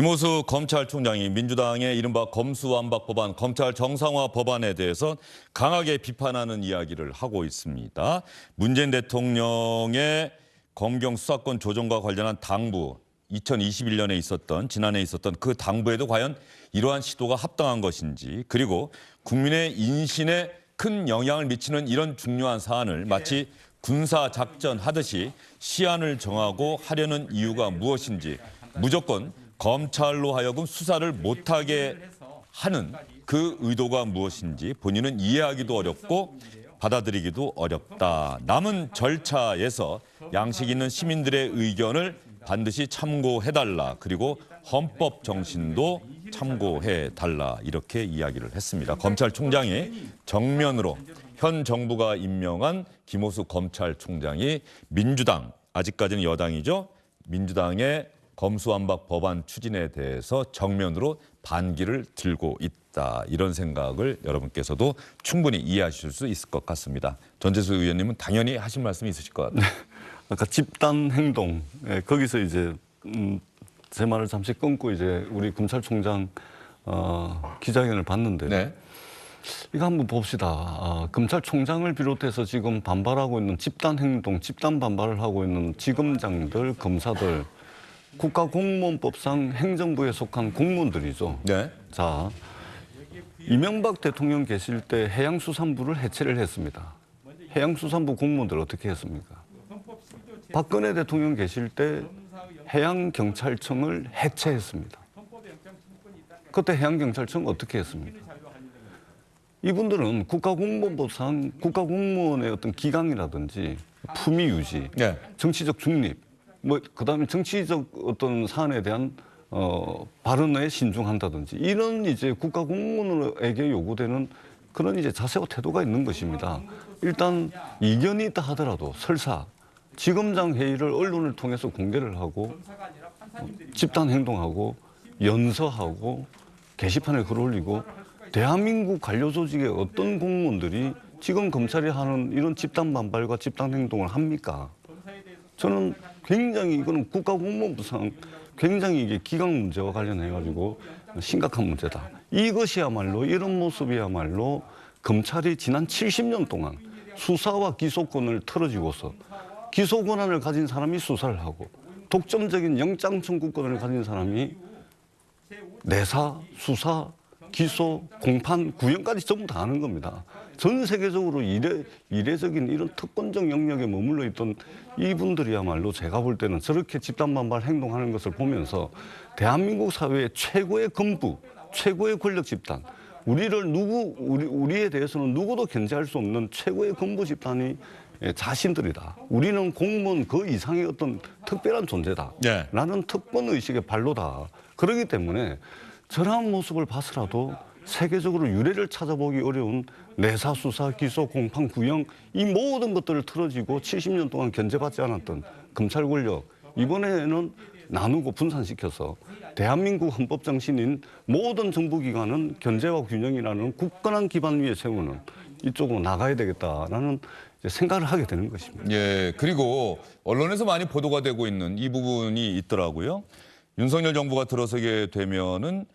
김호수 검찰총장이 민주당의 이른바 검수완박 법안, 검찰 정상화 법안에 대해서 강하게 비판하는 이야기를 하고 있습니다. 문재인 대통령의 검경 수사권 조정과 관련한 당부, 2021년에 있었던, 지난해 있었던 그 당부에도 과연 이러한 시도가 합당한 것인지, 그리고 국민의 인신에 큰 영향을 미치는 이런 중요한 사안을 마치 군사작전 하듯이 시한을 정하고 하려는 이유가 무엇인지, 무조건 검찰로 하여금 수사를 못하게 하는 그 의도가 무엇인지 본인은 이해하기도 어렵고 받아들이기도 어렵다. 남은 절차에서 양식 있는 시민들의 의견을 반드시 참고해달라. 그리고 헌법 정신도 참고해달라. 이렇게 이야기를 했습니다. 검찰총장이 정면으로 현 정부가 임명한 김호수 검찰총장이 민주당, 아직까지는 여당이죠. 민주당의 검수완박 법안 추진에 대해서 정면으로 반기를 들고 있다. 이런 생각을 여러분께서도 충분히 이해하실 수 있을 것 같습니다. 전재수 의원님은 당연히 하실 말씀이 있으실 것 같아요. 아까 집단 행동, 거기서 이제 제 말을 잠시 끊고 이제 우리 검찰총장 기자회견을 봤는데 네. 이거 한번 봅시다. 검찰총장을 비롯해서 지금 반발하고 있는 집단 행동, 집단 반발을 하고 있는 지검장들, 검사들, 국가공무원법상 행정부에 속한 공무원들이죠. 네. 자, 이명박 대통령 계실 때 해양수산부를 해체를 했습니다. 해양수산부 공무원들 어떻게 했습니까? 박근혜 대통령 계실 때 해양경찰청을 해체했습니다. 그때 해양경찰청 어떻게 했습니까? 이분들은 국가공무원법상 국가공무원의 어떤 기강이라든지 품위 유지, 네. 정치적 중립, 그다음에 정치적 어떤 사안에 대한 발언에 신중한다든지 이런 이제 국가공무원에게 요구되는 그런 이제 자세와 태도가 있는 것입니다. 일단 이견이 있다 하더라도 설사 지검장 회의를 언론을 통해서 공개를 하고 집단 행동하고 연서하고 게시판에 글 올리고 대한민국 관료 조직의 어떤 공무원들이 지금 검찰이 하는 이런 집단 반발과 집단 행동을 합니까? 저는 굉장히 이거는 국가공무원법상 굉장히 이게 기강 문제와 관련해 가지고 심각한 문제다. 이것이야말로 이런 모습이야말로 검찰이 지난 70년 동안 수사와 기소권을 털어쥐고서 기소 권한을 가진 사람이 수사를 하고 독점적인 영장 청구권을 가진 사람이 내사, 수사, 기소, 공판, 구형까지 전부 다 하는 겁니다. 전 세계적으로 이례적인 이런 특권적 영역에 머물러 있던 이분들이야말로 제가 볼 때는 저렇게 집단 반발 행동하는 것을 보면서 대한민국 사회의 최고의 건부, 최고의 권력 집단, 우리에 대해서는 누구도 견제할 수 없는 최고의 건부 집단이 자신들이다. 우리는 공무원 그 이상의 어떤 특별한 존재다. 네. 라는 특권 의식의 발로다. 그렇기 때문에 저러한 모습을 봐서라도 세계적으로 유례를 찾아보기 어려운 내사, 수사, 기소, 공판, 구형 이 모든 것들을 틀어지고 70년 동안 견제받지 않았던 검찰 권력 이번에는 나누고 분산시켜서 대한민국 헌법 정신인 모든 정부기관은 견제와 균형이라는 굳건한 기반 위에 세우는 이쪽으로 나가야 되겠다라는 생각을 하게 되는 것입니다. 예, 그리고 언론에서 많이 보도가 되고 있는 이 부분이 있더라고요. 윤석열 정부가 들어서게 되면은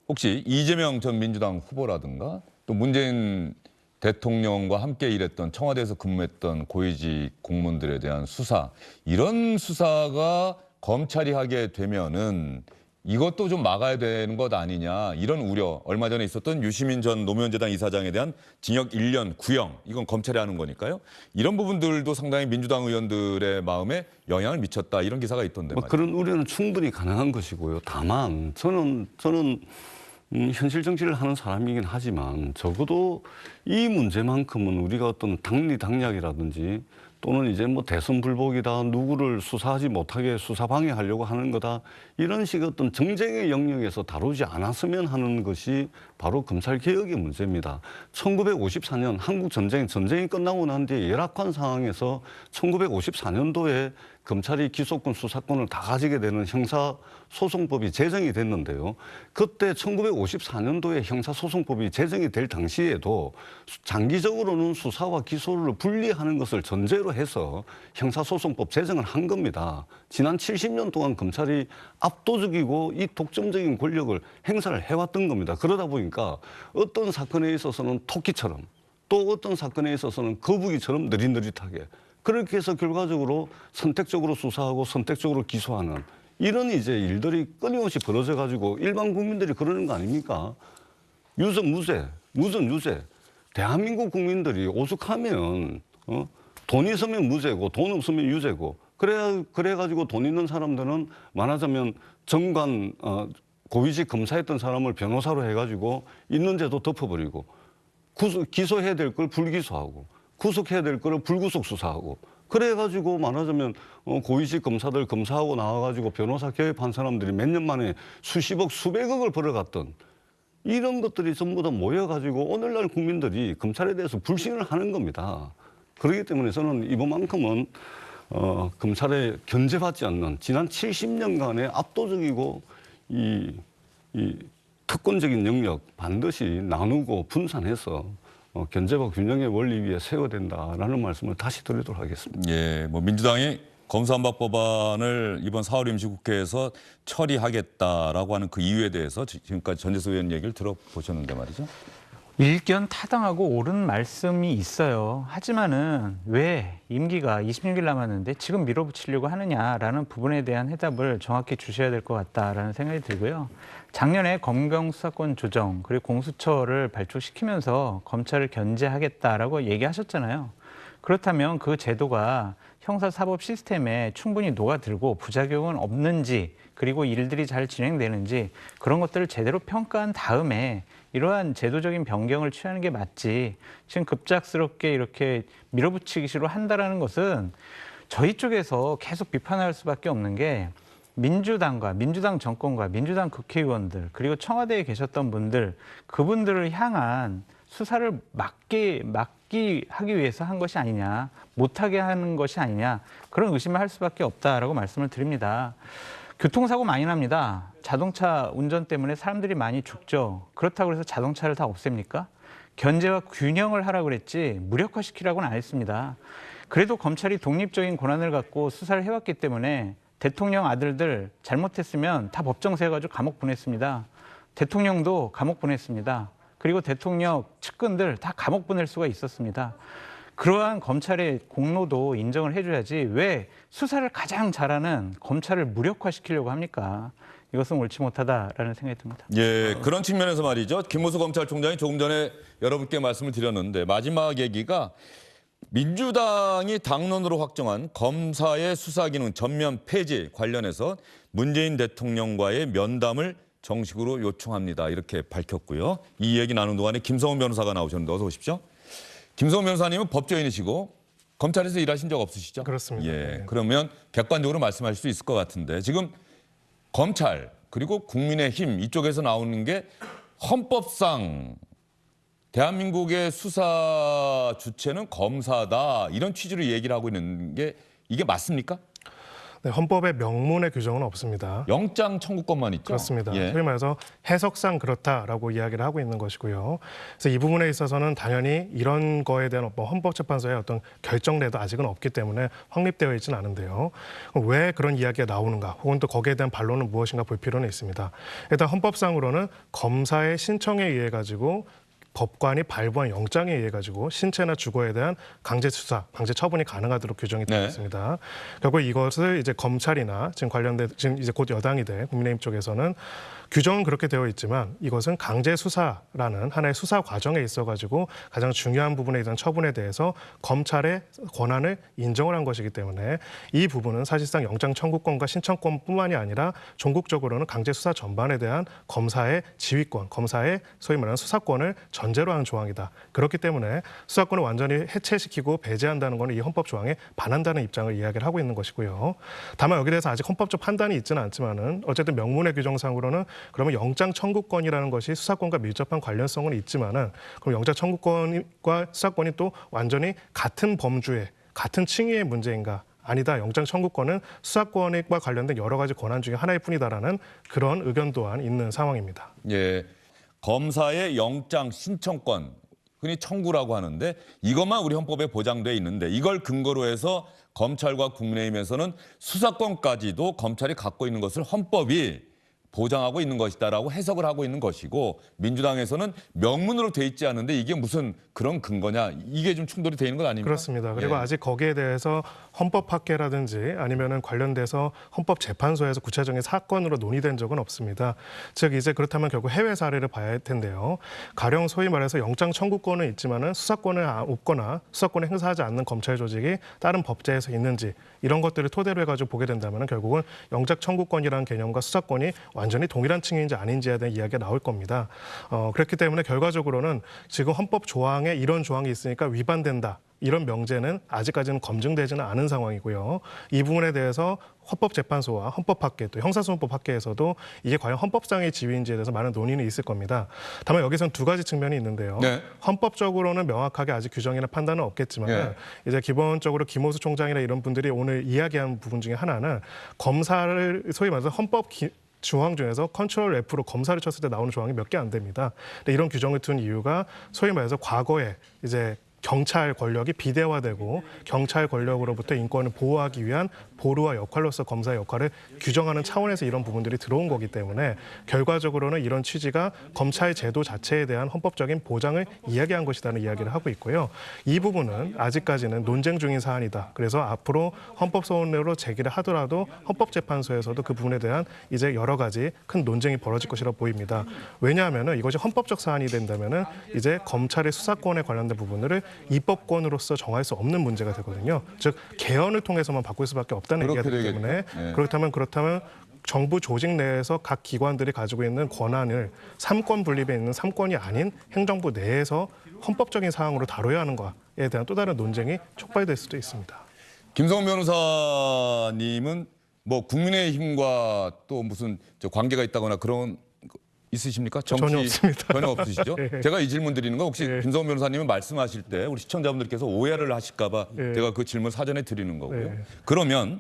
혹시 이재명 전 민주당 후보라든가 또 문재인 대통령과 함께 일했던 청와대에서 근무했던 고위직 공무원들에 대한 수사, 이런 수사가 검찰이 하게 되면은 이것도 좀 막아야 되는 것 아니냐, 이런 우려. 얼마 전에 있었던 유시민 전 노무현재단 이사장에 대한 징역 1년 구형, 이건 검찰이 하는 거니까요. 이런 부분들도 상당히 민주당 의원들의 마음에 영향을 미쳤다, 이런 기사가 있던데 말이에요. 그런 우려는 충분히 가능한 것이고요. 다만 저는 현실 정치를 하는 사람이긴 하지만 적어도 이 문제만큼은 우리가 어떤 당리당략이라든지 또는 이제 뭐 대선 불복이다, 누구를 수사하지 못하게 수사 방해하려고 하는 거다, 이런 식의 어떤 정쟁의 영역에서 다루지 않았으면 하는 것이 바로 검찰개혁의 문제입니다. 1954년 한국 전쟁이 끝나고 난 뒤에 열악한 상황에서 1954년도에 검찰이 기소권, 수사권을 다 가지게 되는 형사소송법이 제정이 됐는데요. 그때 1954년도에 형사소송법이 제정이 될 당시에도 장기적으로는 수사와 기소를 분리하는 것을 전제로 해서 형사소송법 제정을 한 겁니다. 지난 70년 동안 검찰이 압도적이고 이 독점적인 권력을 행사를 해왔던 겁니다. 그러다 보니까 어떤 사건에 있어서는 토끼처럼 또 어떤 사건에 있어서는 거북이처럼 느릿느릿하게 그렇게 해서 결과적으로 선택적으로 수사하고 선택적으로 기소하는 이런 이제 일들이 끊임없이 벌어져 가지고 일반 국민들이 그러는 거 아닙니까? 유전 무죄, 무전 유죄. 대한민국 국민들이 오죽하면 돈 있으면 무죄고 돈 없으면 유죄고 그래 가지고 돈 있는 사람들은 말하자면 정관 고위직 검사했던 사람을 변호사로 해가지고 있는 죄도 덮어버리고 기소해야 될 걸 불기소하고 구속해야 될 거를 불구속 수사하고 그래가지고 말하자면 고위직 검사들 검사하고 나와가지고 변호사 개업한 사람들이 몇 년 만에 수십억 수백억을 벌어갔던 이런 것들이 전부 다 모여가지고 오늘날 국민들이 검찰에 대해서 불신을 하는 겁니다. 그렇기 때문에 저는 이번만큼은 검찰에 견제받지 않는 지난 70년간의 압도적이고 이 특권적인 영역 반드시 나누고 분산해서 견제와 균형의 원리 위에 세워야 된다라는 말씀을 다시 드리도록 하겠습니다. 예, 뭐 민주당이 검수완박 법안을 이번 4월 임시국회에서 처리하겠다라고 하는 그 이유에 대해서 지금까지 전재수 의원 얘기를 들어보셨는데 말이죠. 일견 타당하고 옳은 말씀이 있어요. 하지만은 왜 임기가 26일 남았는데 지금 밀어붙이려고 하느냐라는 부분에 대한 해답을 정확히 주셔야 될 것 같다라는 생각이 들고요. 작년에 검경 수사권 조정 그리고 공수처를 발족시키면서 검찰을 견제하겠다라고 얘기하셨잖아요. 그렇다면 그 제도가 형사사법 시스템에 충분히 녹아들고 부작용은 없는지 그리고 일들이 잘 진행되는지 그런 것들을 제대로 평가한 다음에 이러한 제도적인 변경을 취하는 게 맞지 지금 급작스럽게 이렇게 밀어붙이기로 한다라는 것은 저희 쪽에서 계속 비판할 수밖에 없는 게 민주당과 민주당 정권과 민주당 국회의원들 그리고 청와대에 계셨던 분들 그분들을 향한 수사를 막기 하기 위해서 한 것이 아니냐 못하게 하는 것이 아니냐 그런 의심을 할 수밖에 없다라고 말씀을 드립니다. 교통사고 많이 납니다. 자동차 운전 때문에 사람들이 많이 죽죠. 그렇다고 해서 자동차를 다 없앱니까? 견제와 균형을 하라고 그랬지 무력화시키라고는 안 했습니다. 그래도 검찰이 독립적인 권한을 갖고 수사를 해왔기 때문에 대통령 아들들 잘못했으면 다 법정 세워가지고 감옥 보냈습니다. 대통령도 감옥 보냈습니다. 그리고 대통령 측근들 다 감옥 보낼 수가 있었습니다. 그러한 검찰의 공로도 인정을 해줘야지 왜 수사를 가장 잘하는 검찰을 무력화시키려고 합니까? 이것은 옳지 못하다라는 생각이 듭니다. 예, 그런 측면에서 말이죠. 김무수 검찰총장이 조금 전에 여러분께 말씀을 드렸는데 마지막 얘기가 민주당이 당론으로 확정한 검사의 수사기능 전면 폐지 관련해서 문재인 대통령과의 면담을 정식으로 요청합니다. 이렇게 밝혔고요. 이 얘기 나눈 동안에 김성훈 변호사가 나오셨는데 어서 오십시오. 김성훈 변호사님은 법조인이시고 검찰에서 일하신 적 없으시죠? 그렇습니다. 예, 네. 그러면 객관적으로 말씀하실 수 있을 것 같은데 지금 검찰 그리고 국민의힘 이쪽에서 나오는 게 헌법상 대한민국의 수사 주체는 검사다 이런 취지로 얘기를 하고 있는 게 이게 맞습니까? 네, 헌법에 명문의 규정은 없습니다. 영장 청구권만 있죠. 그렇습니다. 예. 소위 말해서 해석상 그렇다라고 이야기를 하고 있는 것이고요. 그래서 이 부분에 있어서는 당연히 이런 거에 대한 헌법재판소의 어떤 결정례도 아직은 없기 때문에 확립되어 있지는 않은데요. 왜 그런 이야기가 나오는가 혹은 또 거기에 대한 반론은 무엇인가 볼 필요는 있습니다. 일단 헌법상으로는 검사의 신청에 의해 가지고 법관이 발부한 영장에 의해 가지고 신체나 주거에 대한 강제 수사, 강제 처분이 가능하도록 규정이 되어 있습니다. 결국 이것을 이제 검찰이나 지금 관련된 지금 이제 곧 여당이 될 국민의힘 쪽에서는 규정은 그렇게 되어 있지만 이것은 강제 수사라는 하나의 수사 과정에 있어 가지고 가장 중요한 부분에 대한 처분에 대해서 검찰의 권한을 인정을 한 것이기 때문에 이 부분은 사실상 영장 청구권과 신청권뿐만이 아니라 종국적으로는 강제 수사 전반에 대한 검사의 지휘권, 검사의 소위 말하는 수사권을 전제로 하는 조항이다. 그렇기 때문에 수사권을 완전히 해체시키고 배제한다는 것은 이 헌법 조항에 반한다는 입장을 이야기를 하고 있는 것이고요. 다만 여기에 대해서 아직 헌법적 판단이 있지는 않지만은 어쨌든 명문의 규정상으로는 그러면 영장 청구권이라는 것이 수사권과 밀접한 관련성은 있지만은 그럼 영장 청구권과 수사권이 또 완전히 같은 범주의 같은 층위의 문제인가 아니다. 영장 청구권은 수사권과 관련된 여러 가지 권한 중에 하나일 뿐이다라는 그런 의견 또한 있는 상황입니다. 예, 검사의 영장 신청권, 흔히 청구라고 하는데 이것만 우리 헌법에 보장돼 있는데 이걸 근거로 해서 검찰과 국민의힘에서는 수사권까지도 검찰이 갖고 있는 것을 헌법이 보장하고 있는 것이다라고 해석을 하고 있는 것이고 민주당에서는 명문으로 돼 있지 않은데 이게 무슨 그런 근거냐 이게 좀 충돌이 돼 있는 건 아닙니까? 그렇습니다. 그리고 예. 아직 거기에 대해서 헌법학계라든지 아니면은 관련돼서 헌법재판소에서 구체적인 사건으로 논의된 적은 없습니다. 즉 이제 그렇다면 결국 해외 사례를 봐야 할 텐데요. 가령 소위 말해서 영장 청구권은 있지만은 수사권을 없거나 수사권을 행사하지 않는 검찰 조직이 다른 법제에서 있는지 이런 것들을 토대로 해가지고 보게 된다면 결국은 영장 청구권이라는 개념과 수사권이 완전히 동일한 층인지 아닌지에 대한 이야기가 나올 겁니다. 그렇기 때문에 결과적으로는 지금 헌법 조항에 이런 조항이 있으니까 위반된다. 이런 명제는 아직까지는 검증되지는 않은 상황이고요. 이 부분에 대해서 헌법재판소와 헌법학계 또 형사소송법학계에서도 이게 과연 헌법상의 지위인지에 대해서 많은 논의는 있을 겁니다. 다만 여기서는 두 가지 측면이 있는데요. 네. 헌법적으로는 명확하게 아직 규정이나 판단은 없겠지만 네. 이제 기본적으로 김호수 총장이나 이런 분들이 오늘 이야기한 부분 중에 하나는 검사를 소위 말해서 조항 중에서 컨트롤 F로 검사를 쳤을 때 나오는 조항이 몇 개 안 됩니다. 근데 이런 규정을 둔 이유가 소위 말해서 과거에 이제 경찰 권력이 비대화되고 경찰 권력으로부터 인권을 보호하기 위한 보루와 역할로서 검사의 역할을 규정하는 차원에서 이런 부분들이 들어온 거기 때문에 결과적으로는 이런 취지가 검찰 제도 자체에 대한 헌법적인 보장을 이야기한 것이라는 이야기를 하고 있고요. 이 부분은 아직까지는 논쟁 중인 사안이다. 그래서 앞으로 헌법소원으로 제기를 하더라도 헌법재판소에서도 그 부분에 대한 이제 여러 가지 큰 논쟁이 벌어질 것이라 보입니다. 왜냐하면 이것이 헌법적 사안이 된다면 이제 검찰의 수사권에 관련된 부분을 입법권으로서 정할 수 없는 문제가 되거든요. 즉 개헌을 통해서만 바꿀 수밖에 없다는 얘기가 되기 때문에 네. 그렇다면 정부 조직 내에서 각 기관들이 가지고 있는 권한을 삼권 분립에 있는 삼권이 아닌 행정부 내에서 헌법적인 사항으로 다뤄야 하는 것에 대한 또 다른 논쟁이 촉발될 수도 있습니다. 김성훈 변호사님은 뭐 국민의힘과 또 무슨 관계가 있다거나 그런 거 있으십니까? 전혀 없습니다. 전혀 없으시죠? 예. 제가 이 질문 드리는 건 혹시 예. 김성훈 변호사님은 말씀하실 때 우리 시청자분들께서 오해를 하실까 봐 예. 제가 그 질문 사전에 드리는 거고요. 예. 그러면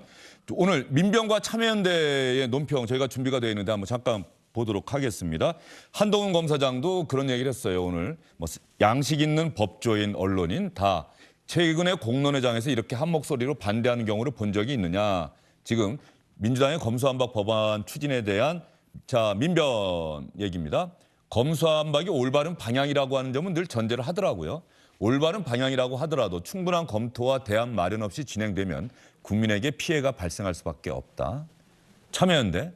오늘 민변과 참여연대의 논평 저희가 준비가 되어 있는데 한번 잠깐 보도록 하겠습니다. 한동훈 검사장도 그런 얘기를 했어요. 오늘 뭐 양식 있는 법조인 언론인 다 최근에 공론회장에서 이렇게 한 목소리로 반대하는 경우를 본 적이 있느냐. 지금 민주당의 검수완박 법안 추진에 대한 민변 얘기입니다. 검수완박이 올바른 방향이라고 하는 점은 늘 전제를 하더라고요. 올바른 방향이라고 하더라도 충분한 검토와 대안 마련 없이 진행되면 국민에게 피해가 발생할 수밖에 없다. 참여연대,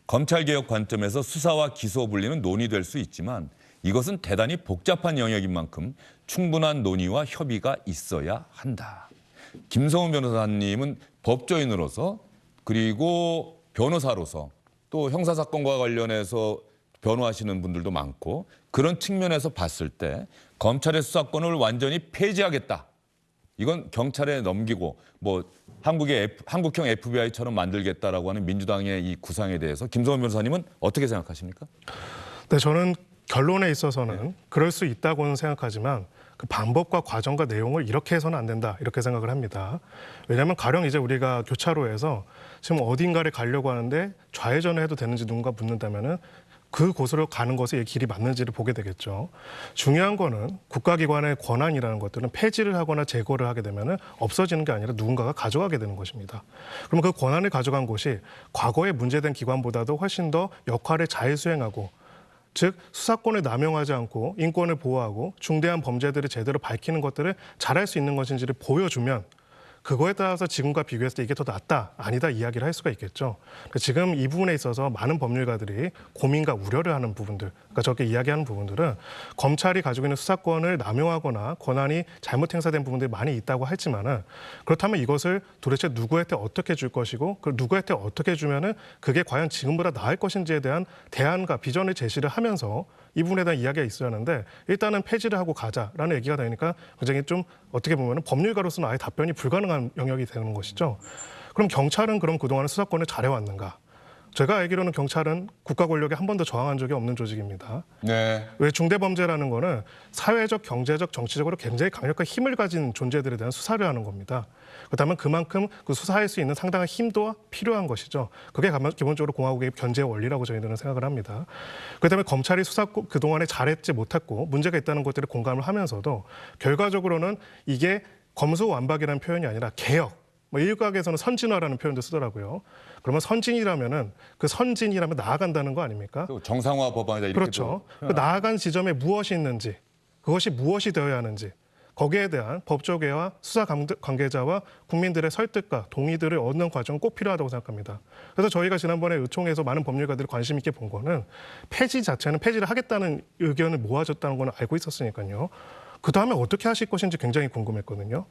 검찰개혁 관점에서 수사와 기소 분리는 논의될 수 있지만 이것은 대단히 복잡한 영역인 만큼 충분한 논의와 협의가 있어야 한다. 김성훈 변호사님은 법조인으로서 그리고 변호사로서 또 형사사건과 관련해서 변호하시는 분들도 많고 그런 측면에서 봤을 때 검찰의 수사권을 완전히 폐지하겠다. 이건 경찰에 넘기고 뭐 한국형 FBI처럼 만들겠다라고 하는 민주당의 이 구상에 대해서 김성훈 변호사님은 어떻게 생각하십니까? 네, 저는 결론에 있어서는 그럴 수 있다고는 생각하지만 그 방법과 과정과 내용을 이렇게 해서는 안 된다 이렇게 생각을 합니다. 왜냐하면 가령 이제 우리가 교차로에서 지금 어딘가를 가려고 하는데 좌회전을 해도 되는지 누군가 묻는다면은 그 곳으로 가는 것이 길이 맞는지를 보게 되겠죠. 중요한 거는 국가기관의 권한이라는 것들은 폐지를 하거나 제거를 하게 되면 없어지는 게 아니라 누군가가 가져가게 되는 것입니다. 그럼 그 권한을 가져간 곳이 과거에 문제된 기관보다도 훨씬 더 역할을 잘 수행하고 즉 수사권을 남용하지 않고 인권을 보호하고 중대한 범죄들을 제대로 밝히는 것들을 잘할 수 있는 것인지를 보여주면 그거에 따라서 지금과 비교했을 때 이게 더 낫다, 아니다 이야기를 할 수가 있겠죠. 지금 이 부분에 있어서 많은 법률가들이 고민과 우려를 하는 부분들, 그러니까 저렇게 이야기하는 부분들은 검찰이 가지고 있는 수사권을 남용하거나 권한이 잘못 행사된 부분들이 많이 있다고 했지만은 그렇다면 이것을 도대체 누구한테 어떻게 줄 것이고 그 누구한테 어떻게 주면은 그게 과연 지금보다 나을 것인지에 대한 대안과 비전을 제시를 하면서 이 부분에 대한 이야기가 있어야 하는데 일단은 폐지를 하고 가자라는 얘기가 되니까 굉장히 좀 어떻게 보면 법률가로서는 아예 답변이 불가능한 영역이 되는 것이죠. 그럼 경찰은 그럼 그동안 수사권을 잘해왔는가? 제가 알기로는 경찰은 국가 권력에 한 번도 저항한 적이 없는 조직입니다. 네. 왜 중대범죄라는 거는 사회적, 경제적, 정치적으로 굉장히 강력한 힘을 가진 존재들에 대한 수사를 하는 겁니다. 그렇다면 그만큼 그 수사할 수 있는 상당한 힘도 필요한 것이죠. 그게 기본적으로 공화국의 견제 원리라고 저희들은 생각을 합니다. 그렇다면 검찰이 수사 그동안에 잘했지 못했고 문제가 있다는 것들을 공감을 하면서도 결과적으로는 이게 검수완박이라는 표현이 아니라 개혁, 뭐 일각에서는 선진화라는 표현도 쓰더라고요. 그러면 선진이라면은 그 선진이라면 나아간다는 거 아닙니까? 정상화 법안이다 이렇게. 그렇죠. 그 나아간 지점에 무엇이 있는지, 그것이 무엇이 되어야 하는지, 거기에 대한 법조계와 수사 관계자와 국민들의 설득과 동의들을 얻는 과정은 꼭 필요하다고 생각합니다. 그래서 저희가 지난번에 의총에서 많은 법률가들이 관심 있게 본 거는 폐지 자체는 폐지를 하겠다는 의견을 모아줬다는 건 알고 있었으니까요. 그 다음에 어떻게 하실 것인지 굉장히 궁금했거든요.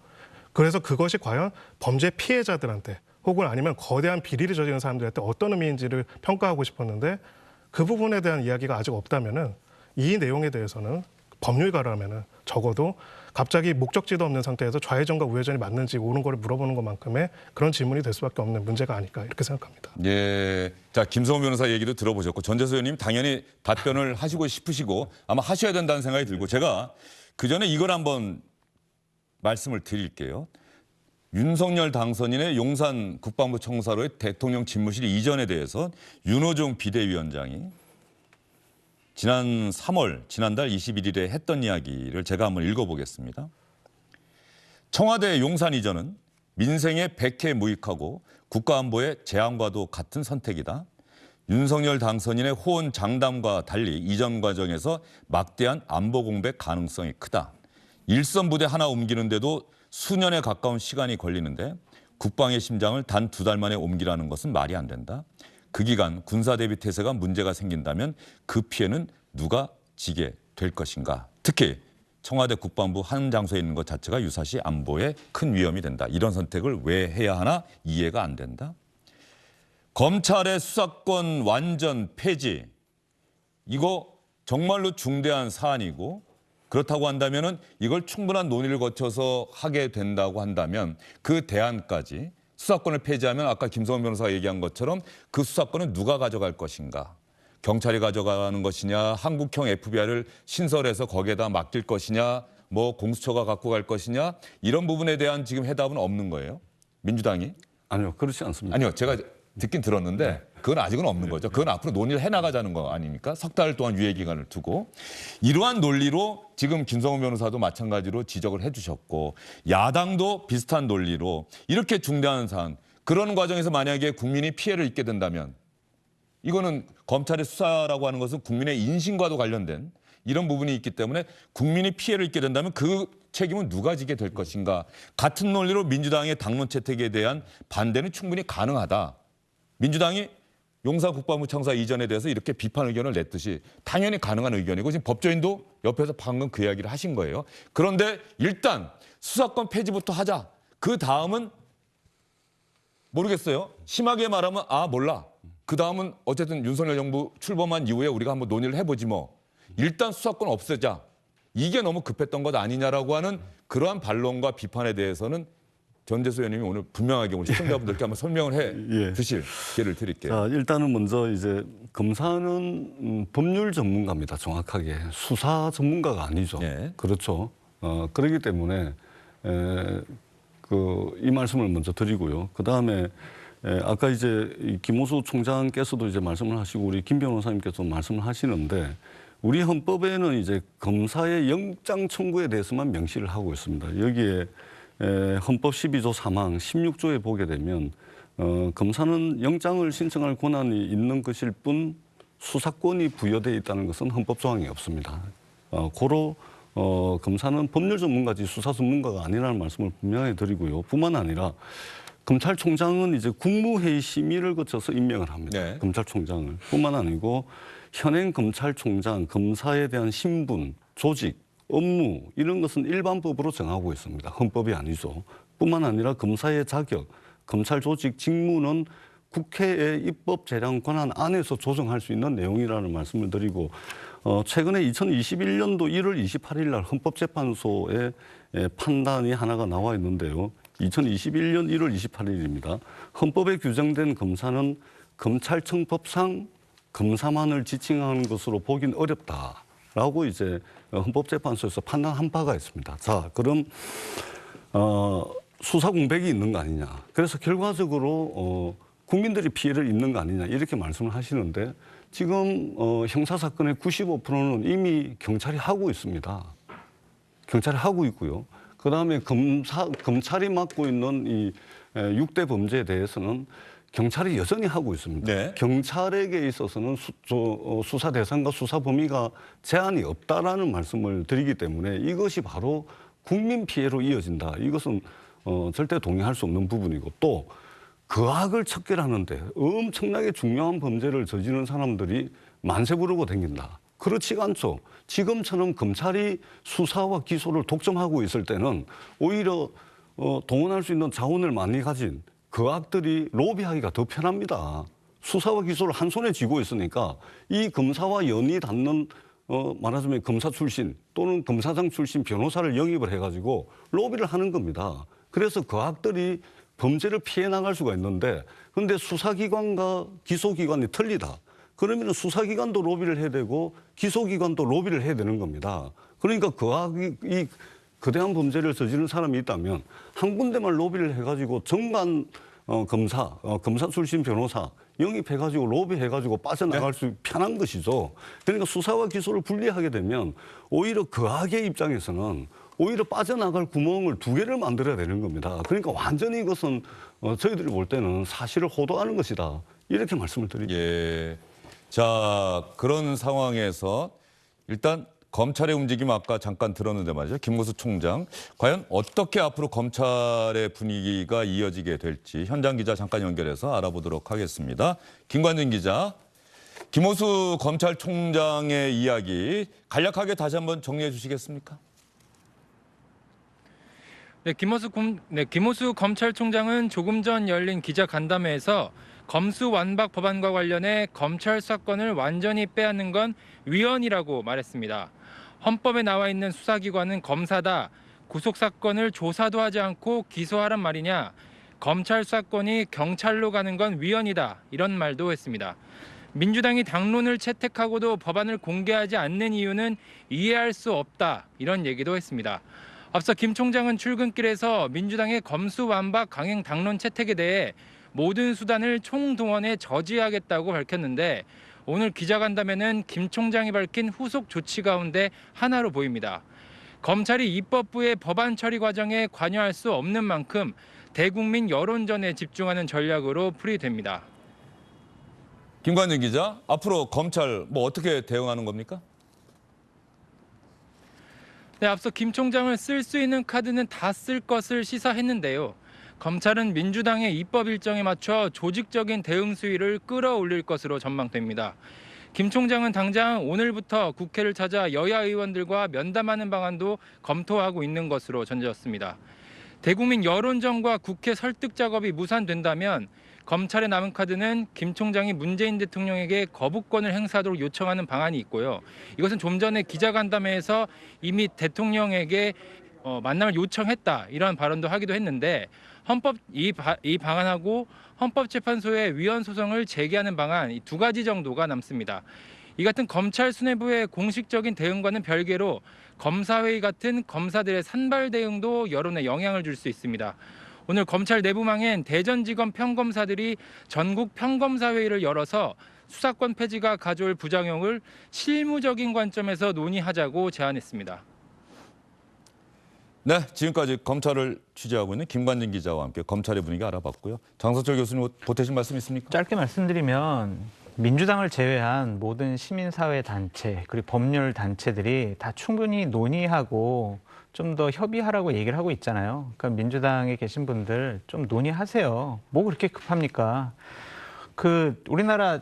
그래서 그것이 과연 범죄 피해자들한테 혹은 아니면 거대한 비리를 저지른 사람들한테 어떤 의미인지를 평가하고 싶었는데 그 부분에 대한 이야기가 아직 없다면은 이 내용에 대해서는 법률가라면은 적어도 갑자기 목적지도 없는 상태에서 좌회전과 우회전이 맞는지 옳은 거를 물어보는 것만큼의 그런 질문이 될 수밖에 없는 문제가 아닐까 이렇게 생각합니다. 예. 자, 김성호 변호사 얘기도 들어보셨고 전재수 의원님 당연히 답변을 하시고 싶으시고 아마 하셔야 된다는 생각이 들고 제가 그전에 이걸 한번 말씀을 드릴게요. 윤석열 당선인의 용산 국방부 청사로의 대통령 집무실 이전에 대해서 윤호중 비대위원장이 지난달 21일에 했던 이야기를 제가 한번 읽어보겠습니다. 청와대 용산 이전은 민생에 백해 무익하고 국가안보의 재앙과도 같은 선택이다. 윤석열 당선인의 호언 장담과 달리 이전 과정에서 막대한 안보 공백 가능성이 크다. 일선 부대 하나 옮기는데도 수년에 가까운 시간이 걸리는데 국방의 심장을 단 2달 만에 옮기라는 것은 말이 안 된다. 그 기간 군사 대비 태세가 문제가 생긴다면 그 피해는 누가 지게 될 것인가. 특히 청와대 국방부 한 장소에 있는 것 자체가 유사시 안보에 큰 위험이 된다. 이런 선택을 왜 해야 하나 이해가 안 된다. 검찰의 수사권 완전 폐지. 이거 정말로 중대한 사안이고 그렇다고 한다면은 이걸 충분한 논의를 거쳐서 하게 된다고 한다면 그 대안까지 수사권을 폐지하면 아까 김성원 변호사가 얘기한 것처럼 그 수사권은 누가 가져갈 것인가? 경찰이 가져가는 것이냐, 한국형 FBI를 신설해서 거기에다 맡길 것이냐, 뭐 공수처가 갖고 갈 것이냐 이런 부분에 대한 지금 해답은 없는 거예요. 민주당이? 아니요, 그렇지 않습니다. 아니요, 제가 듣긴 들었는데 그건 아직은 없는 거죠. 그건 앞으로 논의를 해나가자는 거 아닙니까? 석 달 동안 유예 기간을 두고. 이러한 논리로 지금 김성호 변호사도 마찬가지로 지적을 해주셨고 야당도 비슷한 논리로 이렇게 중대한 사안 그런 과정에서 만약에 국민이 피해를 입게 된다면 이거는 검찰의 수사라고 하는 것은 국민의 인신과도 관련된 이런 부분이 있기 때문에 국민이 피해를 입게 된다면 그 책임은 누가 지게 될 것인가. 같은 논리로 민주당의 당론 채택에 대한 반대는 충분히 가능하다. 민주당이 용산 국방부 청사 이전에 대해서 이렇게 비판 의견을 냈듯이 당연히 가능한 의견이고 지금 법조인도 옆에서 방금 그 이야기를 하신 거예요. 그런데 일단 수사권 폐지부터 하자. 그 다음은 모르겠어요. 심하게 말하면 몰라. 그 다음은 어쨌든 윤석열 정부 출범한 이후에 우리가 한번 논의를 해보지 뭐. 일단 수사권 없애자. 이게 너무 급했던 것 아니냐라고 하는 그러한 반론과 비판에 대해서는 전재수 의원님이 오늘 분명하게 우리 시청자분들께 한번 설명을 해 주실 기회를 드릴게요. 자, 일단은 먼저 이제 검사는 법률 전문가입니다. 정확하게 수사 전문가가 아니죠. 네. 그렇죠. 그렇기 때문에 이 말씀을 먼저 드리고요. 그 다음에 아까 이제 김호수 총장께서도 이제 말씀을 하시고 우리 김 변호사님께서 말씀을 하시는데 우리 헌법에는 이제 검사의 영장 청구에 대해서만 명시를 하고 있습니다. 여기에 헌법 12조 3항 16조에 보게 되면 검사는 영장을 신청할 권한이 있는 것일 뿐 수사권이 부여되어 있다는 것은 헌법 조항이 없습니다. 고로 검사는 법률 전문가지 수사 전문가가 아니라는 말씀을 분명히 드리고요. 뿐만 아니라 검찰총장은 이제 국무회의 심의를 거쳐서 임명을 합니다. 네. 검찰총장을. 뿐만 아니고 현행 검찰총장, 검사에 대한 신분, 조직, 업무 이런 것은 일반법으로 정하고 있습니다. 헌법이 아니죠. 뿐만 아니라 검사의 자격, 검찰 조직 직무는 국회의 입법 재량 권한 안에서 조정할 수 있는 내용이라는 말씀을 드리고 최근에 2021년도 1월 28일 날 헌법재판소의 판단이 하나가 나와 있는데요. 2021년 1월 28일입니다. 헌법에 규정된 검사는 검찰청법상 검사만을 지칭하는 것으로 보긴 어렵다라고 이제 헌법재판소에서 판단한 바가 있습니다. 자, 그럼 수사 공백이 있는 거 아니냐. 그래서 결과적으로 국민들이 피해를 입는 거 아니냐 이렇게 말씀을 하시는데 지금 형사 사건의 95%는 이미 경찰이 하고 있습니다. 경찰이 하고 있고요. 그다음에 검찰이 맡고 있는 이 6대 범죄에 대해서는 경찰이 여전히 하고 있습니다. 네. 경찰에게 있어서는 수사 대상과 수사 범위가 제한이 없다라는 말씀을 드리기 때문에 이것이 바로 국민 피해로 이어진다. 이것은 절대 동의할 수 없는 부분이고 또 그 악을 척결하는데 엄청나게 중요한 범죄를 저지른 사람들이 만세 부르고 다닌다. 그렇지가 않죠. 지금처럼 검찰이 수사와 기소를 독점하고 있을 때는 오히려 동원할 수 있는 자원을 많이 가진 그 악들이 로비하기가 더 편합니다. 수사와 기소를 한 손에 쥐고 있으니까 이 검사와 연이 닿는 말하자면 검사 출신 또는 검사장 출신 변호사를 영입을 해가지고 로비를 하는 겁니다. 그래서 그 악들이 범죄를 피해 나갈 수가 있는데 그런데 수사기관과 기소기관이 틀리다. 그러면 수사기관도 로비를 해야 되고 기소기관도 로비를 해야 되는 겁니다. 그러니까 그 악이 이 거대한 범죄를 저지른 사람이 있다면 한 군데만 로비를 해가지고 정관 검사 출신 변호사 영입해가지고 로비해가지고 빠져나갈 수 편한 것이죠. 그러니까 수사와 기소를 분리하게 되면 오히려 그 악의 입장에서는 오히려 빠져나갈 구멍을 2개를 만들어야 되는 겁니다. 그러니까 완전히 이것은 저희들이 볼 때는 사실을 호도하는 것이다. 이렇게 말씀을 드립니다. 예. 자, 그런 상황에서 일단 검찰의 움직임 아까 잠깐 들었는데 말이죠. 김무수 총장. 과연 어떻게 앞으로 검찰의 분위기가 이어지게 될지 현장 기자 잠깐 연결해서 알아보도록 하겠습니다. 김관진 기자. 김무수 검찰총장의 이야기 간략하게 다시 한번 정리해 주시겠습니까? 네, 김호수 검찰총장은 조금 전 열린 기자간담회에서 검수완박 법안과 관련해 검찰 수사권을 완전히 빼앗는 건 위헌이라고 말했습니다. 헌법에 나와 있는 수사기관은 검사다. 구속사건을 조사도 하지 않고 기소하란 말이냐. 검찰 수사권이 경찰로 가는 건 위헌이다. 이런 말도 했습니다. 민주당이 당론을 채택하고도 법안을 공개하지 않는 이유는 이해할 수 없다. 이런 얘기도 했습니다. 앞서 김 총장은 출근길에서 민주당의 검수완박 강행 당론 채택에 대해 모든 수단을 총동원해 저지하겠다고 밝혔는데 오늘 기자간담회는 김 총장이 밝힌 후속 조치 가운데 하나로 보입니다. 검찰이 입법부의 법안 처리 과정에 관여할 수 없는 만큼 대국민 여론전에 집중하는 전략으로 풀이됩니다. 김관진 기자, 앞으로 검찰 뭐 어떻게 대응하는 겁니까? 네, 앞서 김 총장을 쓸 수 있는 카드는 다 쓸 것을 시사했는데요. 검찰은 민주당의 입법 일정에 맞춰 조직적인 대응 수위를 끌어올릴 것으로 전망됩니다. 김 총장은 당장 오늘부터 국회를 찾아 여야 의원들과 면담하는 방안도 검토하고 있는 것으로 전해졌습니다. 대국민 여론전과 국회 설득 작업이 무산된다면 검찰의 남은 카드는 김 총장이 문재인 대통령에게 거부권을 행사하도록 요청하는 방안이 있고요. 이것은 좀 전에 기자간담회에서 이미 대통령에게 만남을 요청했다 이런 발언도 하기도 했는데 이 방안하고 헌법재판소에 위헌 소송을 제기하는 방안 이 2가지 정도가 남습니다. 이 같은 검찰 수뇌부의 공식적인 대응과는 별개로 검사회의 같은 검사들의 산발 대응도 여론에 영향을 줄 수 있습니다. 오늘 검찰 내부망엔 대전지검 평검사들이 전국 평검사회의를 열어서 수사권 폐지가 가져올 부작용을 실무적인 관점에서 논의하자고 제안했습니다. 네, 지금까지 검찰을 취재하고 있는 김관진 기자와 함께 검찰의 분위기 알아봤고요. 장성철 교수님 보태신 말씀 있습니까? 짧게 말씀드리면 민주당을 제외한 모든 시민사회 단체 그리고 법률 단체들이 다 충분히 논의하고 좀 더 협의하라고 얘기를 하고 있잖아요. 그러니까 민주당에 계신 분들 좀 논의하세요. 뭐 그렇게 급합니까? 우리나라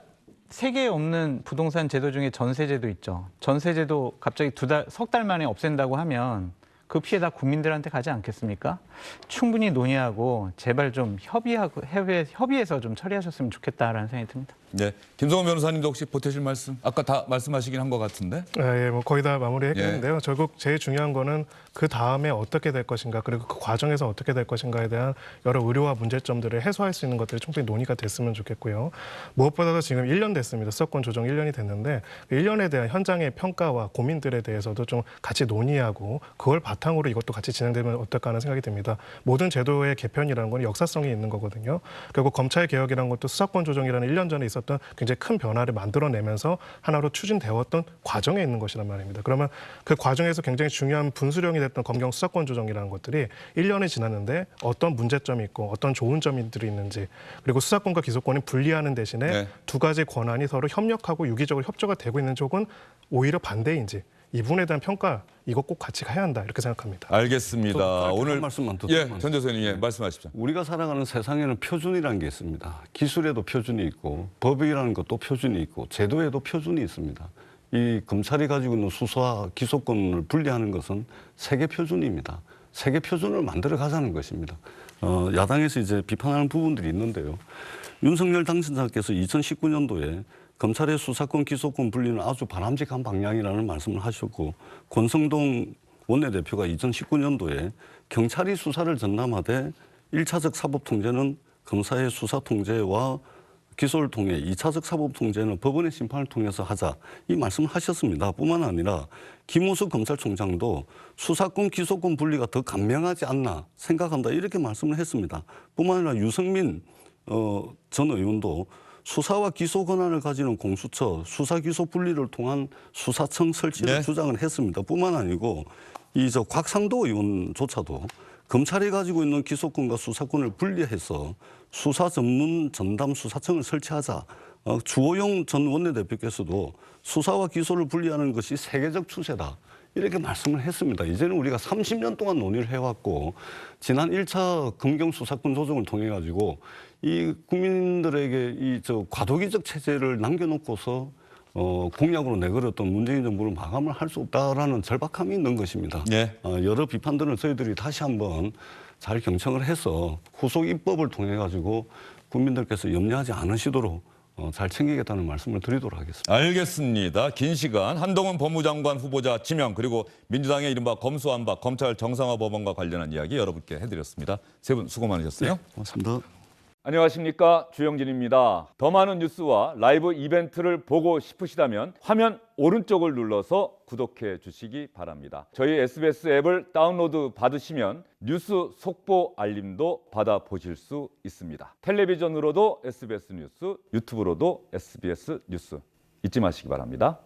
세계에 없는 부동산 제도 중에 전세제도 있죠. 전세제도 갑자기 석 달 만에 없앤다고 하면 그 피해 다 국민들한테 가지 않겠습니까? 충분히 논의하고 제발 좀 협의해서 좀 처리하셨으면 좋겠다라는 생각이 듭니다. 네, 김성원 변호사님도 혹시 보태실 말씀? 아까 다 말씀하시긴 한 것 같은데. 예, 뭐 거의 다 마무리했겠는데요. 결국 제일 중요한 거는 그 다음에 어떻게 될 것인가, 그리고 그 과정에서 어떻게 될 것인가에 대한 여러 의료와 문제점들을 해소할 수 있는 것들이 충분히 논의가 됐으면 좋겠고요. 무엇보다도 지금 1년 됐습니다. 수사권 조정 1년이 됐는데 그 1년에 대한 현장의 평가와 고민들에 대해서도 좀 같이 논의하고 그걸 바탕으로 이것도 같이 진행되면 어떨까 하는 생각이 듭니다. 모든 제도의 개편이라는 건 역사성이 있는 거거든요. 결국 검찰 개혁이라는 것도 수사권 조정이라는 1년 전에 있었던 굉장히 큰 변화를 만들어내면서 하나로 추진되었던 과정에 있는 것이란 말입니다. 그러면 그 과정에서 굉장히 중요한 분수령이 됐던 검경 수사권 조정이라는 것들이 1년이 지났는데 어떤 문제점이 있고 어떤 좋은 점들이 있는지, 그리고 수사권과 기소권이 분리하는 대신에 네. 두 가지 권한이 서로 협력하고 유기적으로 협조가 되고 있는지 혹은 오히려 반대인지, 이 부분에 대한 평가 이거 꼭 같이 가야 한다 이렇게 생각합니다. 알겠습니다. 한 오늘 말씀만 더 예, 드리면 전 교수님 예, 말씀하십시오. 우리가 살아가는 세상에는 표준이라는 게 있습니다. 기술에도 표준이 있고 법이라는 것도 표준이 있고 제도에도 표준이 있습니다. 이 검찰이 가지고 있는 수사 기소권을 분리하는 것은 세계 표준입니다. 세계 표준을 만들어 가자는 것입니다. 야당에서 이제 비판하는 부분들이 있는데요. 윤석열 당선자께서 2019년도에 검찰의 수사권 기소권 분리는 아주 바람직한 방향이라는 말씀을 하셨고, 권성동 원내대표가 2019년도에 경찰이 수사를 전담하되 1차적 사법 통제는 검사의 수사 통제와 기소를 통해 2차적 사법 통제는 법원의 심판을 통해서 하자, 이 말씀을 하셨습니다. 뿐만 아니라 김호수 검찰총장도 수사권 기소권 분리가 더 간명하지 않나 생각한다 이렇게 말씀을 했습니다. 뿐만 아니라 유승민 전 의원도 수사와 기소 권한을 가지는 공수처, 수사 기소 분리를 통한 수사청 설치를 네. 주장을 했습니다. 뿐만 아니고 곽상도 의원조차도 검찰이 가지고 있는 기소권과 수사권을 분리해서 수사 전문 전담 수사청을 설치하자. 주호영 전 원내대표께서도 수사와 기소를 분리하는 것이 세계적 추세다, 이렇게 말씀을 했습니다. 이제는 우리가 30년 동안 논의를 해왔고, 지난 1차 검경 수사권 조정을 통해 가지고 이 국민들에게 이 과도기적 체제를 남겨놓고서 공약으로 내걸었던 문재인 정부를 마감을 할 수 없다라는 절박함이 있는 것입니다. 예. 여러 비판들은 저희들이 다시 한번 잘 경청을 해서 후속 입법을 통해 가지고 국민들께서 염려하지 않으시도록 잘 챙기겠다는 말씀을 드리도록 하겠습니다. 알겠습니다. 긴 시간 한동훈 법무장관 후보자 지명, 그리고 민주당의 이른바 검수완박 검찰 정상화 법안과 관련한 이야기 여러분께 해드렸습니다. 세 분 수고 많으셨어요. 고맙습니다. 안녕하십니까, 주영진입니다. 더 많은 뉴스와 라이브 이벤트를 보고 싶으시다면 화면 오른쪽을 눌러서 구독해 주시기 바랍니다. 저희 SBS 앱을 다운로드 받으시면 뉴스 속보 알림도 받아보실 수 있습니다. 텔레비전으로도 SBS 뉴스, 유튜브로도 SBS 뉴스 잊지 마시기 바랍니다.